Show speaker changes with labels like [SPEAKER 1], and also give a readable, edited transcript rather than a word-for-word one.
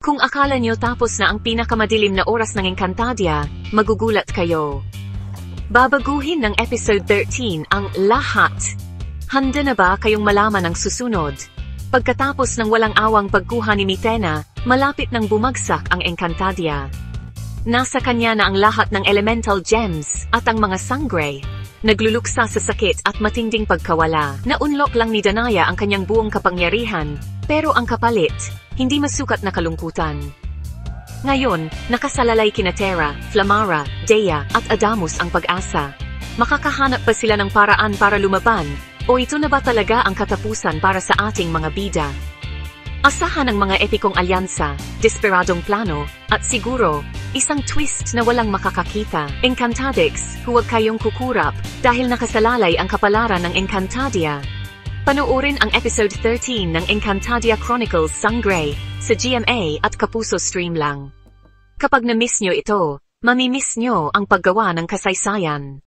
[SPEAKER 1] Kung akala nyo tapos na ang pinakamadilim na oras ng Encantadia, magugulat kayo. Babaguhin ng episode 13 ang lahat. Handa na ba kayong malaman ang susunod? Pagkatapos ng walang awang pagkuha ni Mitena, malapit nang bumagsak ang Encantadia. Nasa kanya na ang lahat ng elemental gems at ang mga sangre. Nagluluksa sa sakit at matinding pagkawala. Naunlock lang ni Danaya ang kanyang buong kapangyarihan, pero ang kapalit, hindi masukat na kalungkutan. Ngayon, nakasalalay kina Terra, Flamara, Dea, at Adamus ang pag-asa. Makakahanap pa sila ng paraan para lumaban, o ito na ba talaga ang katapusan para sa ating mga bida? Asahan ang mga epikong alyansa, desperadong plano, at siguro, isang twist na walang makakakita. Encantadix, huwag kayong kukurap, dahil nakasalalay ang kapalaran ng Encantadia. Panoorin ang episode 13 ng Encantadia Chronicles Sangre sa GMA at Kapuso Stream lang. Kapag na-miss nyo ito, mamimiss nyo ang paggawa ng kasaysayan.